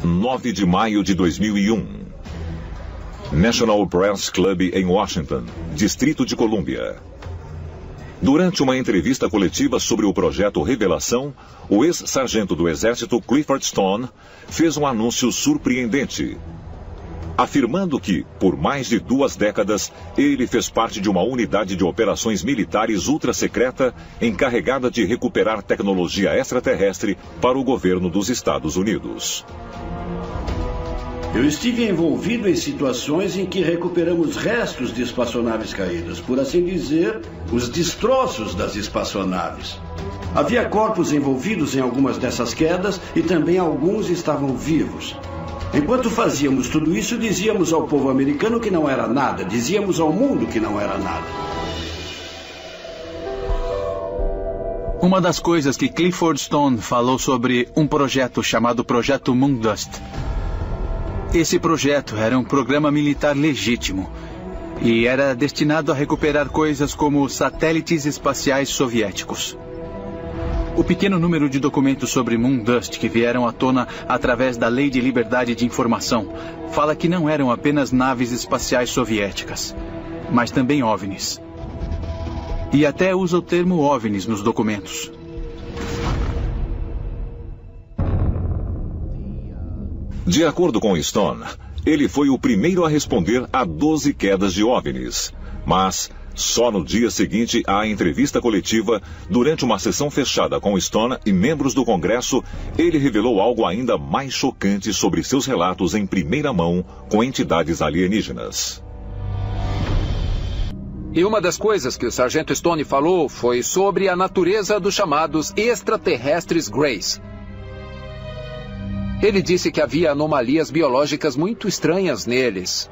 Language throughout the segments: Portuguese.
9 de maio de 2001. National Press Club em Washington, Distrito de Colômbia. Durante uma entrevista coletiva sobre o projeto Revelação, o ex-sargento do Exército Clifford Stone fez um anúncio surpreendente, afirmando que, por mais de 2 décadas, ele fez parte de uma unidade de operações militares ultra-secreta encarregada de recuperar tecnologia extraterrestre para o governo dos Estados Unidos. Eu estive envolvido em situações em que recuperamos restos de espaçonaves caídas, por assim dizer, os destroços das espaçonaves. Havia corpos envolvidos em algumas dessas quedas e também alguns estavam vivos. Enquanto fazíamos tudo isso, dizíamos ao povo americano que não era nada, dizíamos ao mundo que não era nada. Uma das coisas que Clifford Stone falou sobre um projeto chamado Projeto Moondust. Esse projeto era um programa militar legítimo e era destinado a recuperar coisas como satélites espaciais soviéticos. O pequeno número de documentos sobre Moondust que vieram à tona através da Lei de Liberdade de Informação fala que não eram apenas naves espaciais soviéticas, mas também OVNIs. E até usa o termo OVNIs nos documentos. De acordo com Stone, ele foi o primeiro a responder a 12 quedas de OVNIs, mas só no dia seguinte à entrevista coletiva, durante uma sessão fechada com Stone e membros do Congresso, ele revelou algo ainda mais chocante sobre seus relatos em primeira mão com entidades alienígenas. E uma das coisas que o Sargento Stone falou foi sobre a natureza dos chamados extraterrestres Greys. Ele disse que havia anomalias biológicas muito estranhas neles,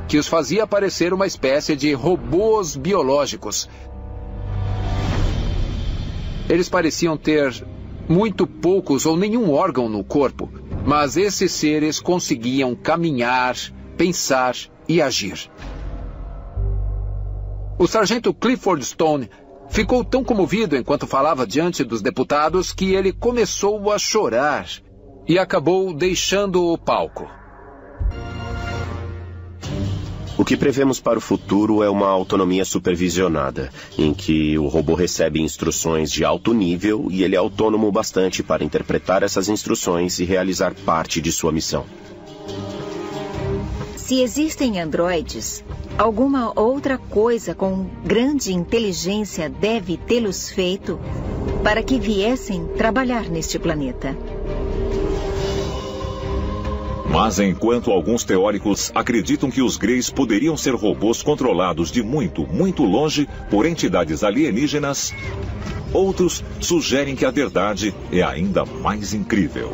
que os fazia parecer uma espécie de robôs biológicos. Eles pareciam ter muito poucos ou nenhum órgão no corpo, mas esses seres conseguiam caminhar, pensar e agir. O sargento Clifford Stone ficou tão comovido enquanto falava diante dos deputados que ele começou a chorar e acabou deixando o palco. O que prevemos para o futuro é uma autonomia supervisionada, em que o robô recebe instruções de alto nível e ele é autônomo bastante para interpretar essas instruções e realizar parte de sua missão. Se existem androides, alguma outra coisa com grande inteligência deve tê-los feito para que viessem trabalhar neste planeta. Mas enquanto alguns teóricos acreditam que os Greys poderiam ser robôs controlados de muito, muito longe por entidades alienígenas, outros sugerem que a verdade é ainda mais incrível.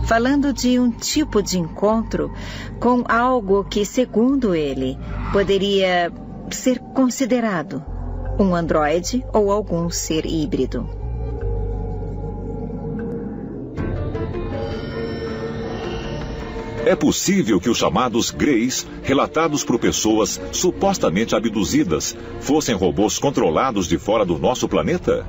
Falando de um tipo de encontro com algo que, segundo ele, poderia ser considerado um androide ou algum ser híbrido. É possível que os chamados Greys, relatados por pessoas supostamente abduzidas, fossem robôs controlados de fora do nosso planeta?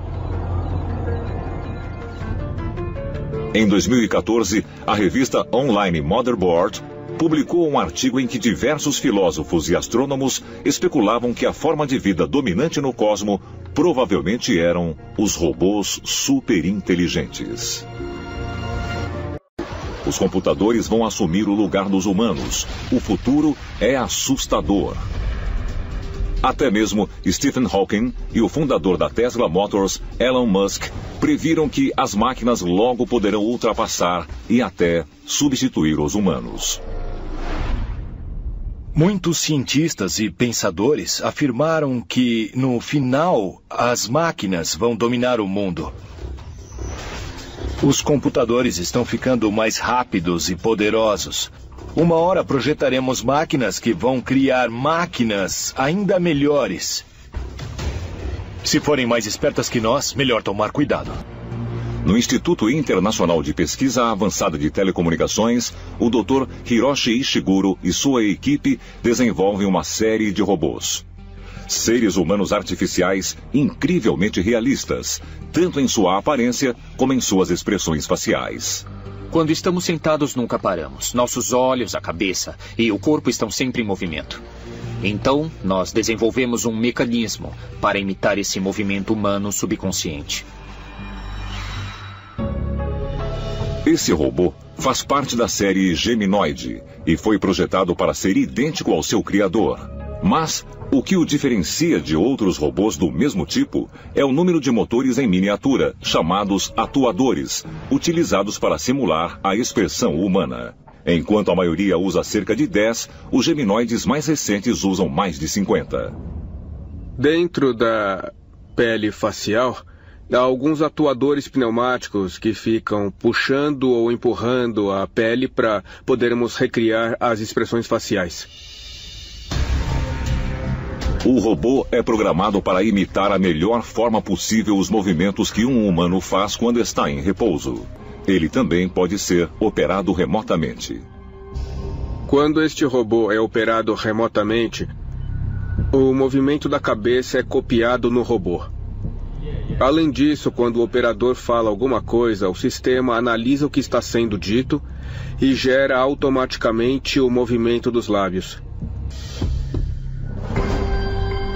Em 2014, a revista online Motherboard publicou um artigo em que diversos filósofos e astrônomos especulavam que a forma de vida dominante no cosmo provavelmente eram os robôs superinteligentes. Os computadores vão assumir o lugar dos humanos. O futuro é assustador. Até mesmo Stephen Hawking e o fundador da Tesla Motors, Elon Musk, previram que as máquinas logo poderão ultrapassar e até substituir os humanos. Muitos cientistas e pensadores afirmaram que, no final, as máquinas vão dominar o mundo. Os computadores estão ficando mais rápidos e poderosos. Uma hora projetaremos máquinas que vão criar máquinas ainda melhores. Se forem mais espertas que nós, melhor tomar cuidado. No Instituto Internacional de Pesquisa Avançada de Telecomunicações, o Dr. Hiroshi Ishiguro e sua equipe desenvolvem uma série de robôs. seres humanos artificiais incrivelmente realistas, tanto em sua aparência como em suas expressões faciais. Quando estamos sentados, nunca paramos. Nossos olhos, a cabeça e o corpo estão sempre em movimento. Então, nós desenvolvemos um mecanismo para imitar esse movimento humano subconsciente. Esse robô faz parte da série Geminoid e foi projetado para ser idêntico ao seu criador. Mas o que o diferencia de outros robôs do mesmo tipo é o número de motores em miniatura, chamados atuadores, utilizados para simular a expressão humana. Enquanto a maioria usa cerca de 10, os geminoides mais recentes usam mais de 50. Dentro da pele facial, há alguns atuadores pneumáticos que ficam puxando ou empurrando a pele para podermos recriar as expressões faciais. O robô é programado para imitar a melhor forma possível os movimentos que um humano faz quando está em repouso. Ele também pode ser operado remotamente. Quando este robô é operado remotamente, o movimento da cabeça é copiado no robô. Além disso, quando o operador fala alguma coisa, o sistema analisa o que está sendo dito e gera automaticamente o movimento dos lábios.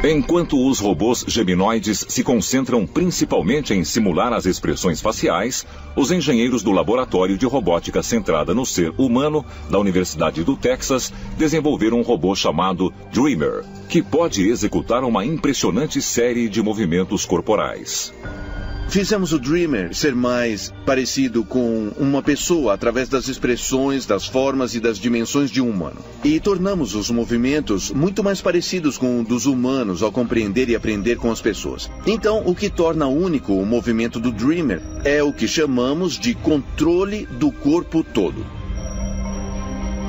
Enquanto os robôs geminoides se concentram principalmente em simular as expressões faciais, os engenheiros do Laboratório de Robótica Centrada no Ser Humano, da Universidade do Texas, desenvolveram um robô chamado Dreamer, que pode executar uma impressionante série de movimentos corporais. Fizemos o Dreamer ser mais parecido com uma pessoa através das expressões, das formas e das dimensões de um humano. E tornamos os movimentos muito mais parecidos com os dos humanos ao compreender e aprender com as pessoas. Então, o que torna único o movimento do Dreamer é o que chamamos de controle do corpo todo.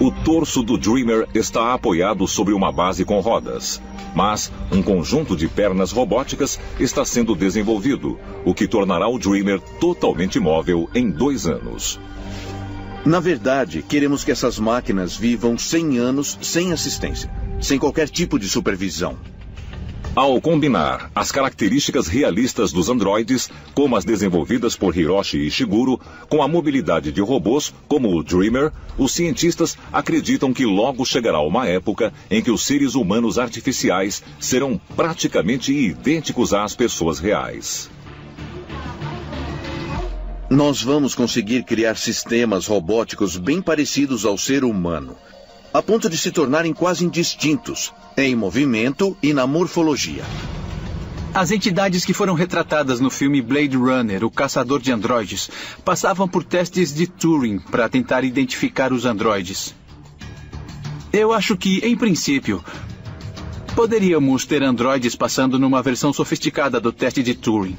O torso do Dreamer está apoiado sobre uma base com rodas. Mas um conjunto de pernas robóticas está sendo desenvolvido, o que tornará o Dreamer totalmente móvel em 2 anos. Na verdade, queremos que essas máquinas vivam 100 anos sem assistência, sem qualquer tipo de supervisão. Ao combinar as características realistas dos androides, como as desenvolvidas por Hiroshi Ishiguro, com a mobilidade de robôs, como o Dreamer, os cientistas acreditam que logo chegará uma época em que os seres humanos artificiais serão praticamente idênticos às pessoas reais. Nós vamos conseguir criar sistemas robóticos bem parecidos ao ser humano, a ponto de se tornarem quase indistintos, em movimento e na morfologia. As entidades que foram retratadas no filme Blade Runner, o caçador de androides, passavam por testes de Turing para tentar identificar os androides. Eu acho que, em princípio, poderíamos ter androides passando numa versão sofisticada do teste de Turing.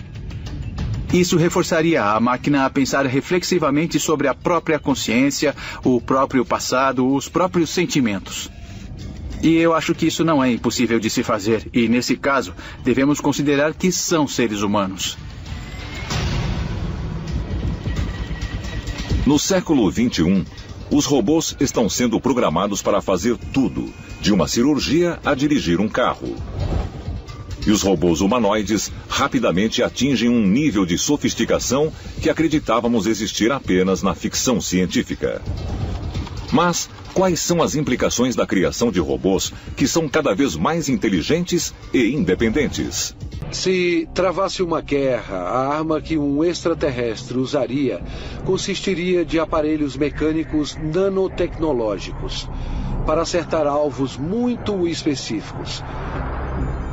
Isso reforçaria a máquina a pensar reflexivamente sobre a própria consciência, o próprio passado, os próprios sentimentos. E eu acho que isso não é impossível de se fazer, e nesse caso, devemos considerar que são seres humanos. No século XXI, os robôs estão sendo programados para fazer tudo, de uma cirurgia a dirigir um carro. E os robôs humanoides rapidamente atingem um nível de sofisticação que acreditávamos existir apenas na ficção científica. Mas quais são as implicações da criação de robôs que são cada vez mais inteligentes e independentes? Se travasse uma guerra, a arma que um extraterrestre usaria consistiria de aparelhos mecânicos nanotecnológicos para acertar alvos muito específicos.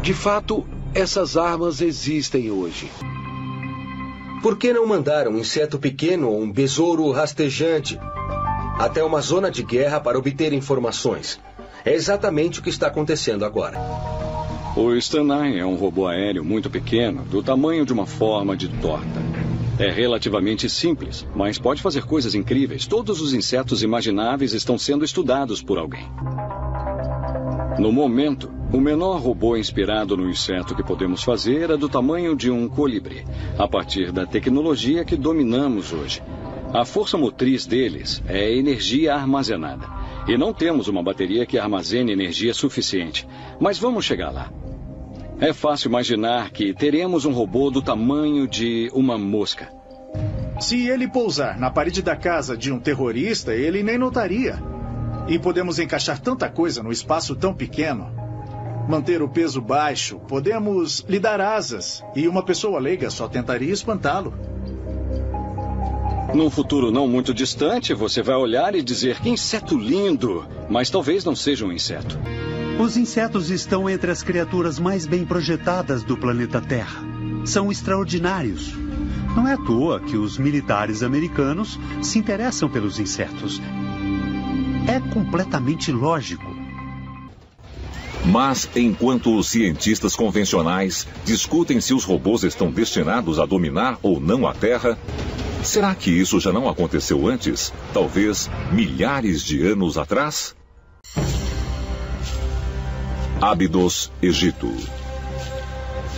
De fato, essas armas existem hoje. Por que não mandar um inseto pequeno ou um besouro rastejante até uma zona de guerra para obter informações? É exatamente o que está acontecendo agora. O Stanai é um robô aéreo muito pequeno, do tamanho de uma forma de torta. É relativamente simples, mas pode fazer coisas incríveis. Todos os insetos imagináveis estão sendo estudados por alguém. No momento, o menor robô inspirado no inseto que podemos fazer é do tamanho de um colibri, a partir da tecnologia que dominamos hoje. A força motriz deles é energia armazenada. E não temos uma bateria que armazene energia suficiente. Mas vamos chegar lá. É fácil imaginar que teremos um robô do tamanho de uma mosca. Se ele pousar na parede da casa de um terrorista, ele nem notaria. E podemos encaixar tanta coisa no espaço tão pequeno. Manter o peso baixo, podemos lhe dar asas. E uma pessoa leiga só tentaria espantá-lo. Num futuro não muito distante, você vai olhar e dizer que inseto lindo, mas talvez não seja um inseto. Os insetos estão entre as criaturas mais bem projetadas do planeta Terra. São extraordinários. Não é à toa que os militares americanos se interessam pelos insetos. É completamente lógico. Mas, enquanto os cientistas convencionais discutem se os robôs estão destinados a dominar ou não a Terra, será que isso já não aconteceu antes? Talvez milhares de anos atrás? Ábidos, Egito.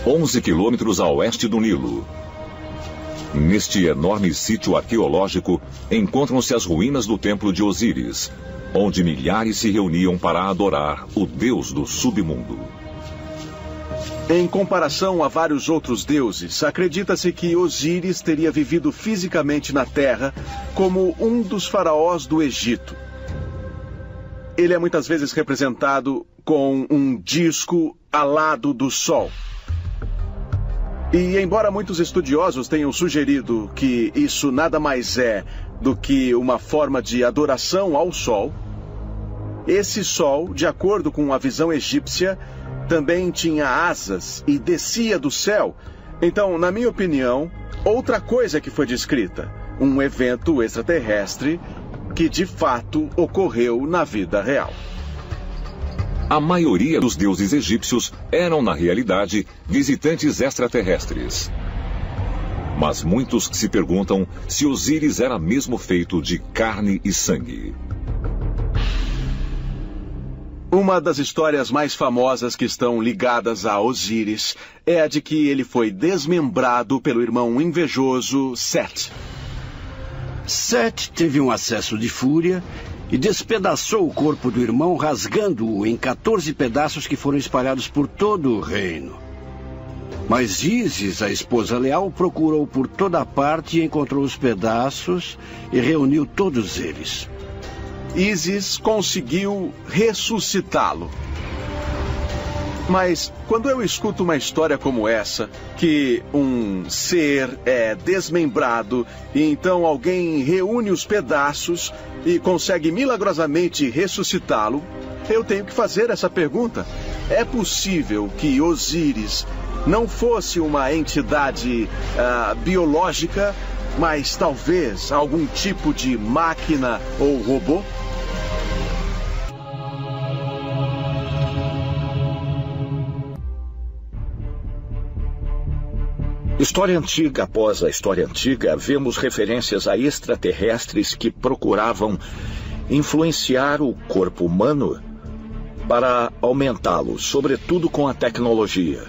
11 quilômetros a oeste do Nilo. Neste enorme sítio arqueológico, encontram-se as ruínas do templo de Osíris, onde milhares se reuniam para adorar o deus do submundo. Em comparação a vários outros deuses, acredita-se que Osíris teria vivido fisicamente na Terra como um dos faraós do Egito. Ele é muitas vezes representado com um disco alado do Sol. E embora muitos estudiosos tenham sugerido que isso nada mais é do que uma forma de adoração ao Sol, esse Sol, de acordo com a visão egípcia, também tinha asas e descia do céu. Então, na minha opinião, outra coisa que foi descrita, um evento extraterrestre que de fato ocorreu na vida real. A maioria dos deuses egípcios eram, na realidade, visitantes extraterrestres. Mas muitos se perguntam se Osíris era mesmo feito de carne e sangue. Uma das histórias mais famosas que estão ligadas a Osíris é a de que ele foi desmembrado pelo irmão invejoso Sete. Sete teve um acesso de fúria e despedaçou o corpo do irmão, rasgando-o em 14 pedaços que foram espalhados por todo o reino. Mas Ísis, a esposa leal, procurou por toda parte e encontrou os pedaços e reuniu todos eles. Ísis conseguiu ressuscitá-lo. Mas quando eu escuto uma história como essa, que um ser é desmembrado e então alguém reúne os pedaços e consegue milagrosamente ressuscitá-lo, eu tenho que fazer essa pergunta. É possível que Osíris não fosse uma entidade biológica, mas talvez algum tipo de máquina ou robô? História antiga após a história antiga, vemos referências a extraterrestres que procuravam influenciar o corpo humano para aumentá-lo, sobretudo com a tecnologia.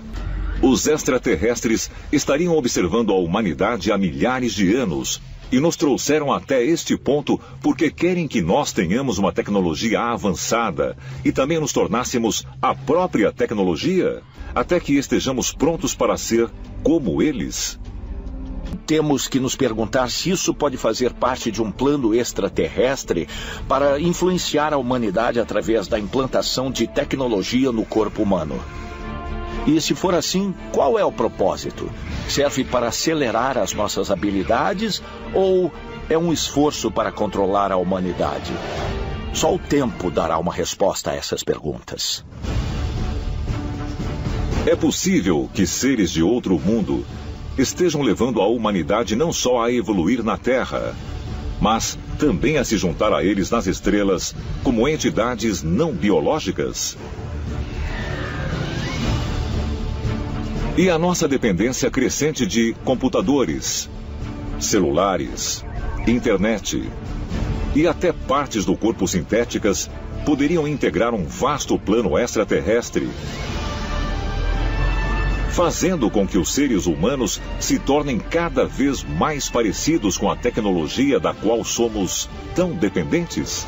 Os extraterrestres estariam observando a humanidade há milhares de anos e nos trouxeram até este ponto porque querem que nós tenhamos uma tecnologia avançada e também nos tornássemos a própria tecnologia, até que estejamos prontos para ser como eles. Temos que nos perguntar se isso pode fazer parte de um plano extraterrestre para influenciar a humanidade através da implantação de tecnologia no corpo humano. E se for assim, qual é o propósito? Serve para acelerar as nossas habilidades ou é um esforço para controlar a humanidade? Só o tempo dará uma resposta a essas perguntas. É possível que seres de outro mundo estejam levando a humanidade não só a evoluir na Terra, mas também a se juntar a eles nas estrelas como entidades não biológicas. E a nossa dependência crescente de computadores, celulares, internet e até partes do corpo sintéticas poderiam integrar um vasto plano extraterrestre, fazendo com que os seres humanos se tornem cada vez mais parecidos com a tecnologia da qual somos tão dependentes.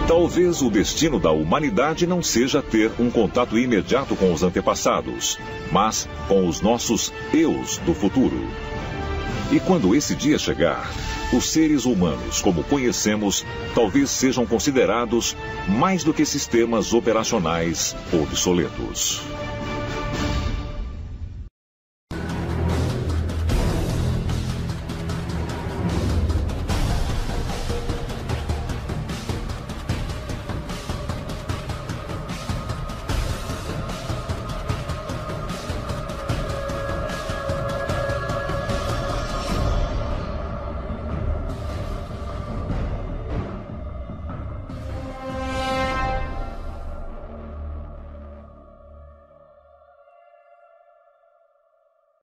Talvez o destino da humanidade não seja ter um contato imediato com os antepassados, mas com os nossos eus do futuro. E quando esse dia chegar, os seres humanos, como conhecemos, talvez sejam considerados mais do que sistemas operacionais obsoletos.